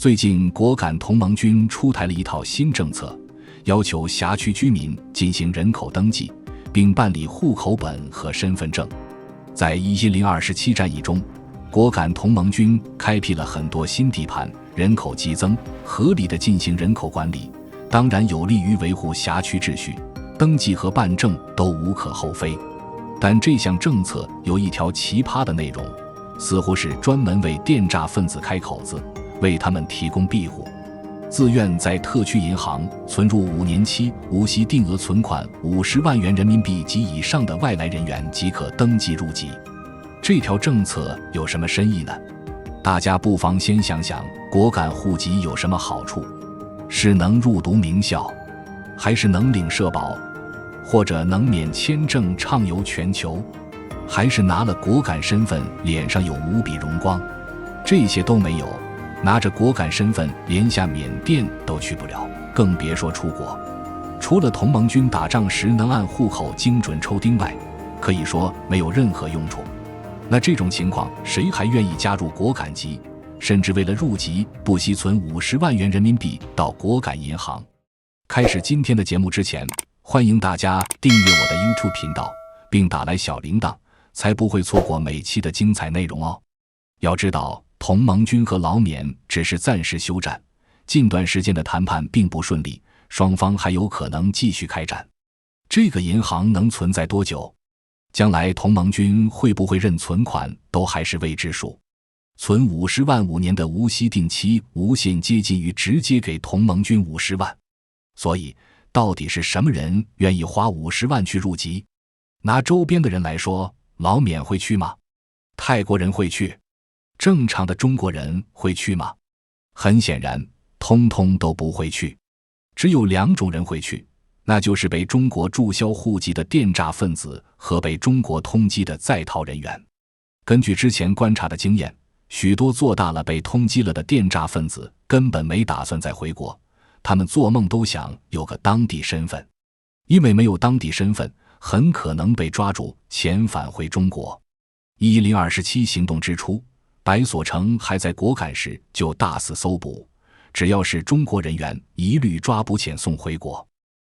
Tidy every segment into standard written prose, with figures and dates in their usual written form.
最近果敢同盟军出台了一套新政策，要求辖区居民进行人口登记，并办理户口本和身份证。在11027战役中，果敢同盟军开辟了很多新地盘，人口激增，合理地进行人口管理，当然有利于维护辖区秩序，登记和办证都无可厚非。但这项政策有一条奇葩的内容，似乎是专门为电诈分子开口子，为他们提供庇护。自愿在特区银行存入5年期无息定额存款50万元人民币及以上的外来人员即可登记入籍。这条政策有什么深意呢？大家不妨先想想，果敢户籍有什么好处？是能入读名校，还是能领社保，或者能免签证畅游全球，还是拿了果敢身份脸上有无比荣光？这些都没有，拿着果敢身份连下缅甸都去不了，更别说出国。除了同盟军打仗时能按户口精准抽丁外，可以说没有任何用处。那这种情况，谁还愿意加入果敢籍？甚至为了入籍不惜存50万元人民币到果敢银行。开始今天的节目之前，欢迎大家订阅我的 YouTube 频道，并打来小铃铛，才不会错过每期的精彩内容哦。要知道，同盟军和老缅只是暂时休战，近段时间的谈判并不顺利，双方还有可能继续开战。这个银行能存在多久？将来同盟军会不会认存款都还是未知数。存50万5年的无息定期无限接近于直接给同盟军50万。所以到底是什么人愿意花50万去入籍？拿周边的人来说，老缅会去吗？泰国人会去？正常的中国人会去吗？很显然，通通都不会去。只有2种人会去，那就是被中国注销户籍的电诈分子和被中国通缉的在逃人员。根据之前观察的经验，许多做大了被通缉了的电诈分子根本没打算再回国，他们做梦都想有个当地身份，因为没有当地身份，很可能被抓住遣返回中国。11027行动之初，白所成还在果敢时就大肆搜捕，只要是中国人员一律抓捕遣送回国。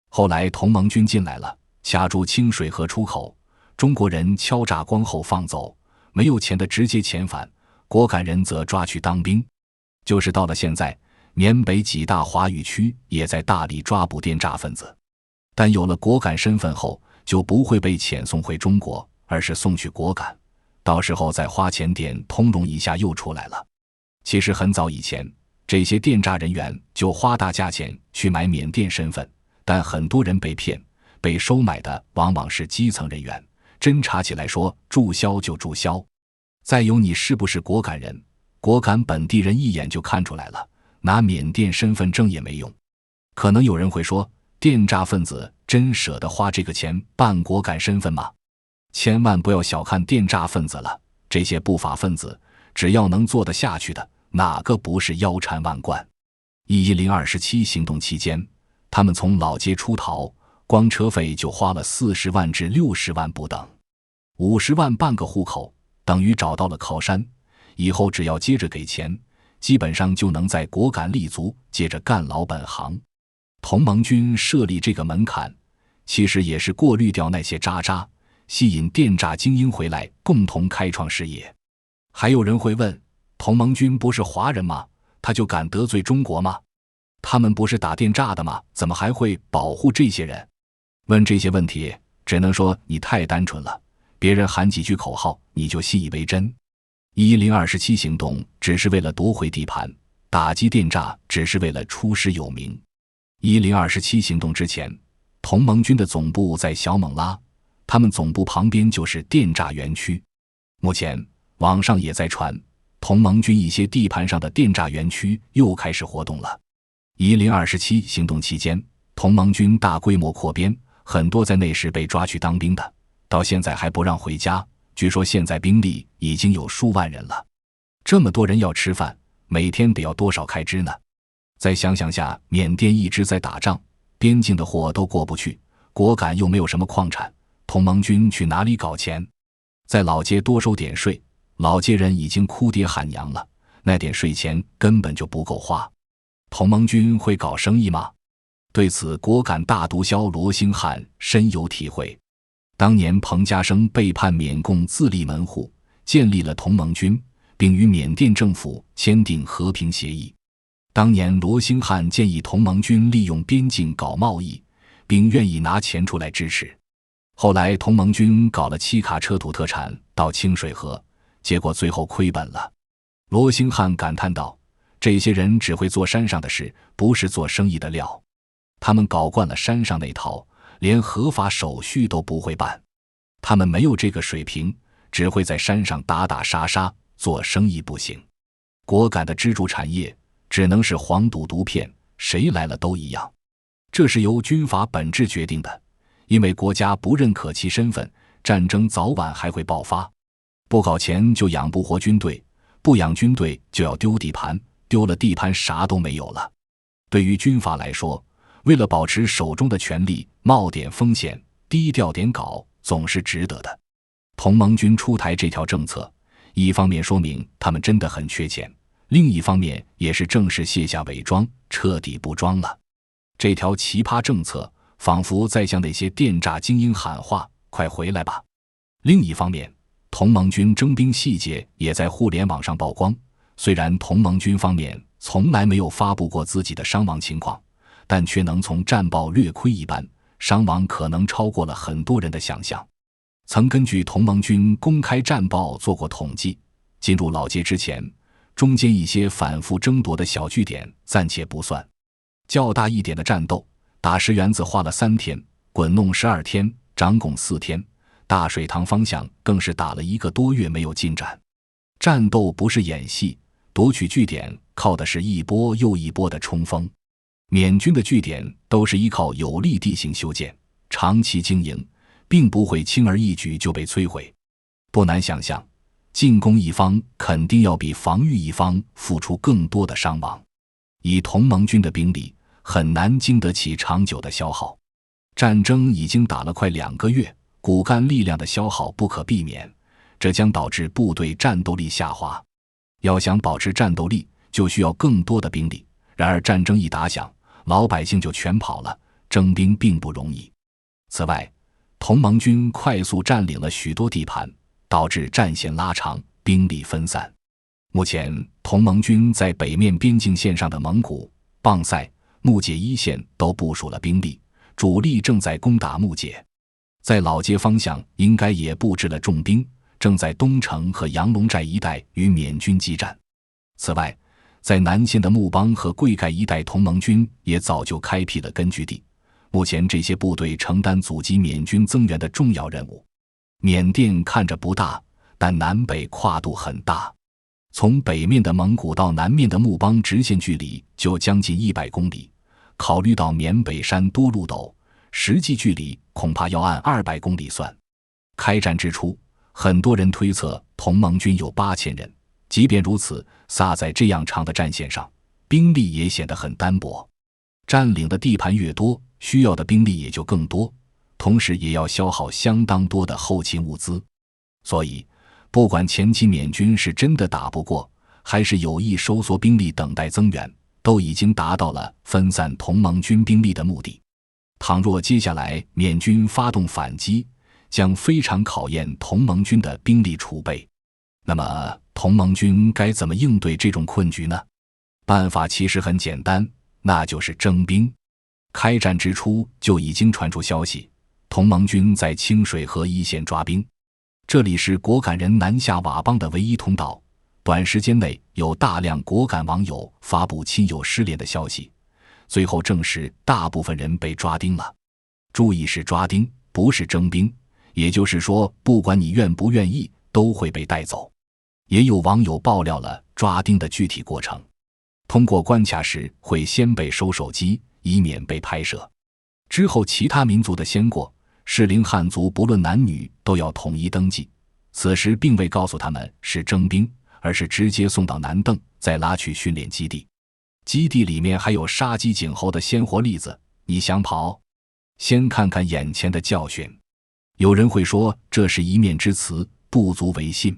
后来同盟军进来了，卡住清水河出口，中国人敲诈光后放走，没有钱的直接遣返，果敢人则抓去当兵。就是到了现在，缅北几大华语区也在大力抓捕电诈分子。但有了果敢身份后，就不会被遣送回中国，而是送去果敢，到时候再花钱点通融一下又出来了。其实很早以前，这些电诈人员就花大价钱去买缅甸身份，但很多人被骗，被收买的往往是基层人员，侦查起来说注销就注销。再有你是不是果敢人，果敢本地人一眼就看出来了，拿缅甸身份证也没用。可能有人会说，电诈分子真舍得花这个钱办果敢身份吗？千万不要小看电诈分子了，这些不法分子只要能做得下去的，哪个不是腰缠万贯？11027行动期间，他们从老街出逃，光车费就花了40万至60万不等。50万办个户口，等于找到了靠山，以后只要接着给钱，基本上就能在果敢立足，接着干老本行。同盟军设立这个门槛，其实也是过滤掉那些渣渣，吸引电诈精英回来共同开创事业。还有人会问，同盟军不是华人吗？他就敢得罪中国吗？他们不是打电诈的吗？怎么还会保护这些人？问这些问题，只能说你太单纯了，别人喊几句口号你就信以为真。11027行动只是为了夺回地盘，打击电诈只是为了出师有名。11027行动之前，同盟军的总部在小勐拉，他们总部旁边就是电诈园区。目前网上也在传，同盟军一些地盘上的电诈园区又开始活动了。11027行动期间，同盟军大规模扩编，很多在那时被抓去当兵的，到现在还不让回家，据说现在兵力已经有数万人了。这么多人要吃饭，每天得要多少开支呢？再想想下，缅甸一直在打仗，边境的货都过不去，果敢又没有什么矿产，同盟军去哪里搞钱？在老街多收点税，老街人已经哭爹喊娘了，那点税钱根本就不够花。同盟军会搞生意吗？对此，果敢大毒枭罗兴汉深有体会。当年彭家声背叛缅共，自立门户，建立了同盟军，并与缅甸政府签订和平协议。当年罗兴汉建议同盟军利用边境搞贸易，并愿意拿钱出来支持。后来同盟军搞了7卡车土特产到清水河，结果最后亏本了。罗兴汉感叹道，这些人只会做山上的事，不是做生意的料。他们搞惯了山上那套，连合法手续都不会办。他们没有这个水平，只会在山上打打杀杀，做生意不行。果敢的支柱产业只能是黄赌毒骗，谁来了都一样。这是由军阀本质决定的，因为国家不认可其身份，战争早晚还会爆发。不搞钱就养不活军队，不养军队就要丢地盘，丢了地盘啥都没有了。对于军阀来说，为了保持手中的权力，冒点风险，低调点搞，总是值得的。同盟军出台这条政策，一方面说明他们真的很缺钱，另一方面也是正式卸下伪装，彻底不装了。这条奇葩政策仿佛在向那些电诈精英喊话，快回来吧。另一方面，同盟军征兵细节也在互联网上曝光，虽然同盟军方面从来没有发布过自己的伤亡情况，但却能从战报略窥一斑，伤亡可能超过了很多人的想象。曾根据同盟军公开战报做过统计，进入老街之前，中间一些反复争夺的小据点暂且不算，较大一点的战斗，打石原子花了3天，滚弄12天，长拱4天，大水塘方向更是打了1个多月没有进展。战斗不是演戏，夺取据点靠的是一波又一波的冲锋。缅军的据点都是依靠有利地形修建，长期经营，并不会轻而易举就被摧毁。不难想象，进攻一方肯定要比防御一方付出更多的伤亡。以同盟军的兵力，很难经得起长久的消耗。战争已经打了快2个月，骨干力量的消耗不可避免，这将导致部队战斗力下滑。要想保持战斗力，就需要更多的兵力。然而战争一打响，老百姓就全跑了，征兵并不容易。此外，同盟军快速占领了许多地盘，导致战线拉长，兵力分散。目前同盟军在北面边境线上的蒙古、邦塞、木姐一线都部署了兵力，主力正在攻打木姐。在老街方向应该也布置了重兵，正在东城和羊龙寨一带与缅军激战。此外，在南线的木邦和贵盖一带，同盟军也早就开辟了根据地。目前这些部队承担阻击缅军增援的重要任务。缅甸看着不大，但南北跨度很大。从北面的蒙古到南面的木邦直线距离就将近100公里，考虑到缅北山多路陡，实际距离恐怕要按200公里算。开战之初，很多人推测同盟军有8000人，即便如此，撒在这样长的战线上，兵力也显得很单薄。占领的地盘越多，需要的兵力也就更多，同时也要消耗相当多的后勤物资。所以，不管前期缅军是真的打不过，还是有意收缩兵力等待增援，都已经达到了分散同盟军兵力的目的。倘若接下来缅军发动反击，将非常考验同盟军的兵力储备。那么同盟军该怎么应对这种困局呢？办法其实很简单，那就是征兵。开战之初就已经传出消息，同盟军在清水河一线抓兵，这里是果敢人南下佤邦的唯一通道。短时间内有大量果敢网友发布亲友失联的消息，最后证实大部分人被抓丁了。注意是抓丁，不是征兵，也就是说不管你愿不愿意都会被带走。也有网友爆料了抓丁的具体过程，通过关卡时会先被收手机，以免被拍摄。之后其他民族的先过，适龄汉族不论男女都要统一登记，此时并未告诉他们是征兵，而是直接送到南邓，再拉去训练基地。基地里面还有杀鸡儆猴的鲜活例子，你想跑？先看看眼前的教训。有人会说这是一面之词，不足为信。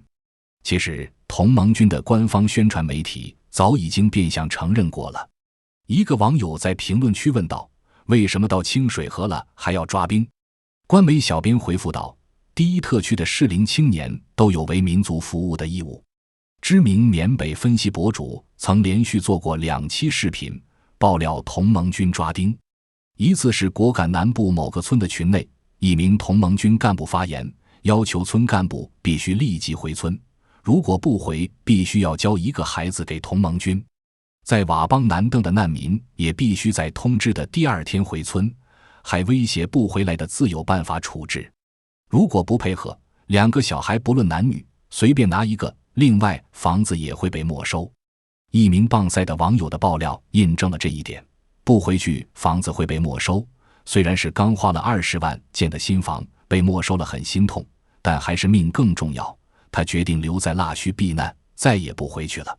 其实同盟军的官方宣传媒体早已经变相承认过了。一个网友在评论区问道：为什么到清水河了还要抓兵？官媒小编回复道：第一特区的适龄青年都有为民族服务的义务。知名缅北分析博主曾连续做过2期视频，爆料同盟军抓丁。一次是果敢南部某个村的群内，一名同盟军干部发言，要求村干部必须立即回村，如果不回，必须要交1个孩子给同盟军。在佤邦南登的难民也必须在通知的第2天回村，还威胁不回来的自有办法处置。如果不配合，2个小孩不论男女，随便拿1个，另外房子也会被没收。一名棒赛的网友的爆料印证了这一点，不回去房子会被没收。虽然是刚花了20万建的新房，被没收了很心痛，但还是命更重要，他决定留在腊戌避难，再也不回去了。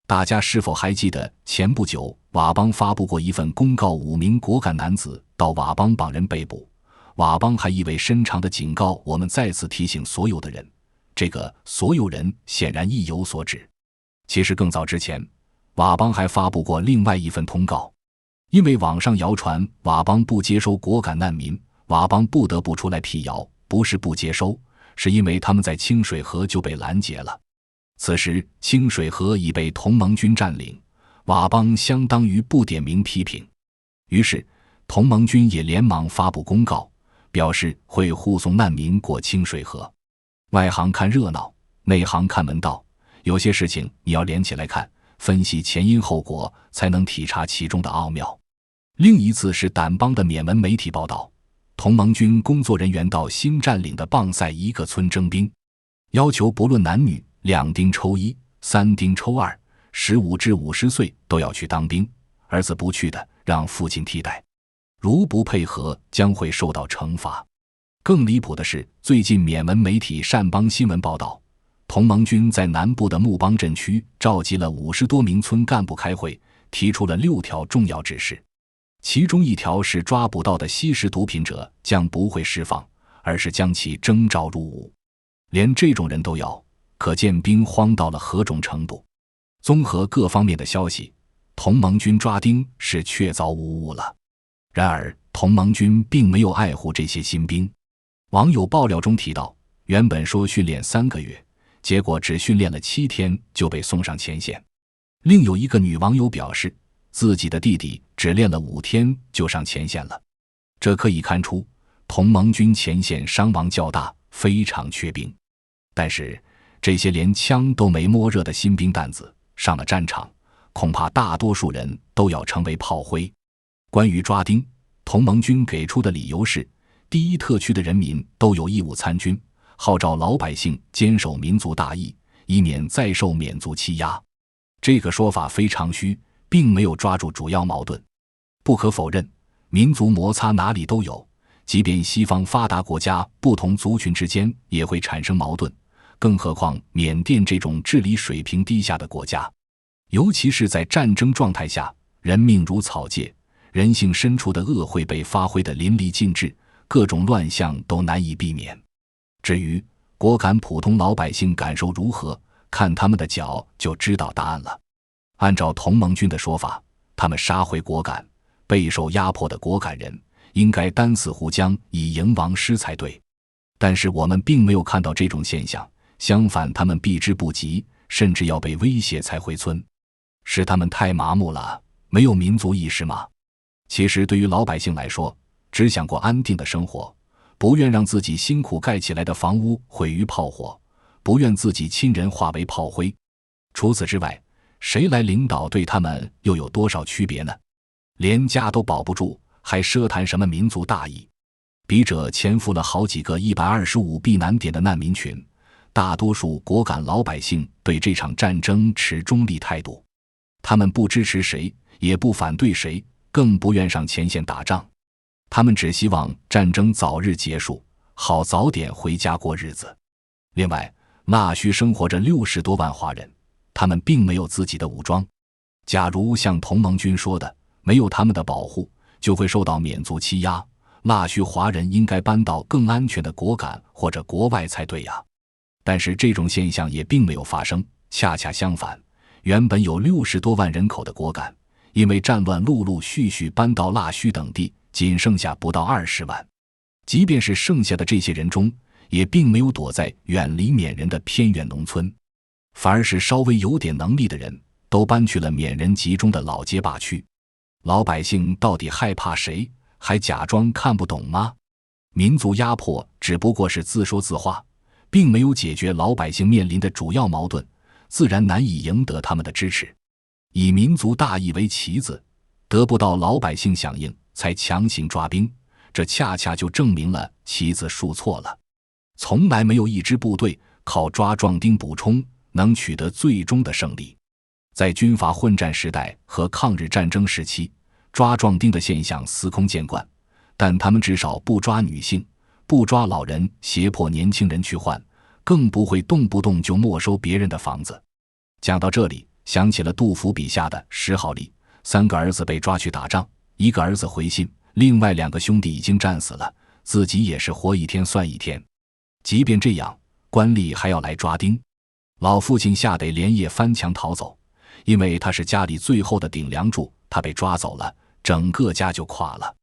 大家是否还记得前不久佤邦发布过一份公告，5名果敢男子到佤邦绑人被捕，佤邦还意味深长地警告我们，再次提醒所有的人，这个所有人显然意有所指。其实更早之前，佤邦还发布过另外一份通告，因为网上谣传佤邦不接收果敢难民，佤邦不得不出来辟谣，不是不接收，是因为他们在清水河就被拦截了。此时清水河已被同盟军占领，佤邦相当于不点名批评，于是同盟军也连忙发布公告，表示会护送难民过清水河。外行看热闹，内行看门道，有些事情你要连起来看，分析前因后果，才能体察其中的奥妙。另一次是掸邦的缅文媒体报道，同盟军工作人员到新占领的邦赛一个村征兵，要求不论男女2丁抽1 3丁抽2 15至50岁都要去当兵，儿子不去的让父亲替代，如不配合将会受到惩罚。更离谱的是，最近缅文媒体善邦新闻报道，同盟军在南部的木邦镇区召集了50多名村干部开会，提出了6条重要指示，其中1条是抓捕到的吸食毒品者将不会释放，而是将其征召入伍。连这种人都要，可见兵荒到了何种程度。综合各方面的消息，同盟军抓丁是确凿无误了。然而同盟军并没有爱护这些新兵。网友爆料中提到，原本说训练3个月，结果只训练了7天就被送上前线。另有一个女网友表示，自己的弟弟只练了5天就上前线了。这可以看出同盟军前线伤亡较大，非常缺兵。但是这些连枪都没摸热的新兵蛋子上了战场，恐怕大多数人都要成为炮灰。关于抓丁，同盟军给出的理由是，第一特区的人民都有义务参军，号召老百姓坚守民族大义，以免再受缅族欺压。这个说法非常虚，并没有抓住主要矛盾。不可否认，民族摩擦哪里都有，即便西方发达国家，不同族群之间也会产生矛盾，更何况缅甸这种治理水平低下的国家。尤其是在战争状态下，人命如草芥，人性深处的恶会被发挥得淋漓尽致，各种乱象都难以避免。至于果敢普通老百姓感受如何，看他们的脚就知道答案了。按照同盟军的说法，他们杀回果敢，备受压迫的果敢人应该单死护疆，以迎王师才对。但是我们并没有看到这种现象，相反，他们避之不及，甚至要被威胁才回村。是他们太麻木了，没有民族意识吗？其实对于老百姓来说，只想过安定的生活，不愿让自己辛苦盖起来的房屋毁于炮火，不愿自己亲人化为炮灰。除此之外，谁来领导对他们又有多少区别呢？连家都保不住，还奢谈什么民族大义？笔者潜伏了好几个125避难点的难民群，大多数果敢老百姓对这场战争持中立态度，他们不支持谁，也不反对谁，更不愿上前线打仗。他们只希望战争早日结束，好早点回家过日子。另外，腊戌生活着60多万华人，他们并没有自己的武装。假如像同盟军说的，没有他们的保护，就会受到缅族欺压，腊戌华人应该搬到更安全的果敢或者国外才对呀。但是这种现象也并没有发生，恰恰相反，原本有60多万人口的果敢，因为战乱陆陆续续搬到腊戌等地，仅剩下不到20万。即便是剩下的这些人中，也并没有躲在远离缅人的偏远农村，反而是稍微有点能力的人都搬去了缅人集中的老街坝区。老百姓到底害怕谁，还假装看不懂吗？民族压迫只不过是自说自话，并没有解决老百姓面临的主要矛盾，自然难以赢得他们的支持。以民族大义为旗子，得不到老百姓响应，才强行抓兵，这恰恰就证明了旗子竖错了。从来没有一支部队靠抓壮丁补充能取得最终的胜利。在军阀混战时代和抗日战争时期，抓壮丁的现象司空见惯，但他们至少不抓女性，不抓老人，胁迫年轻人去换，更不会动不动就没收别人的房子。讲到这里，想起了杜甫笔下的石好吏，3个儿子被抓去打仗，1个儿子回信，另外2个兄弟已经战死了，自己也是活一天算一天。即便这样，官吏还要来抓丁。老父亲吓得连夜翻墙逃走，因为他是家里最后的顶梁柱，他被抓走了，整个家就垮了。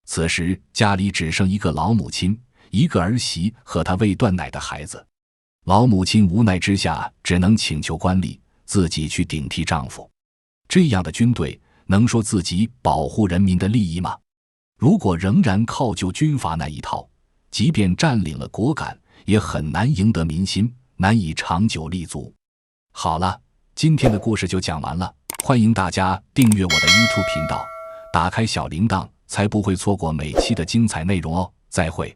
此时家里只剩1个老母亲，1个儿媳和她未断奶的孩子。老母亲无奈之下只能请求官吏自己去顶替丈夫。这样的军队能说自己保护人民的利益吗？如果仍然靠旧军阀那一套，即便占领了果敢，也很难赢得民心，难以长久立足。好了，今天的故事就讲完了，欢迎大家订阅我的 YouTube 频道，打开小铃铛，才不会错过每期的精彩内容哦。再会。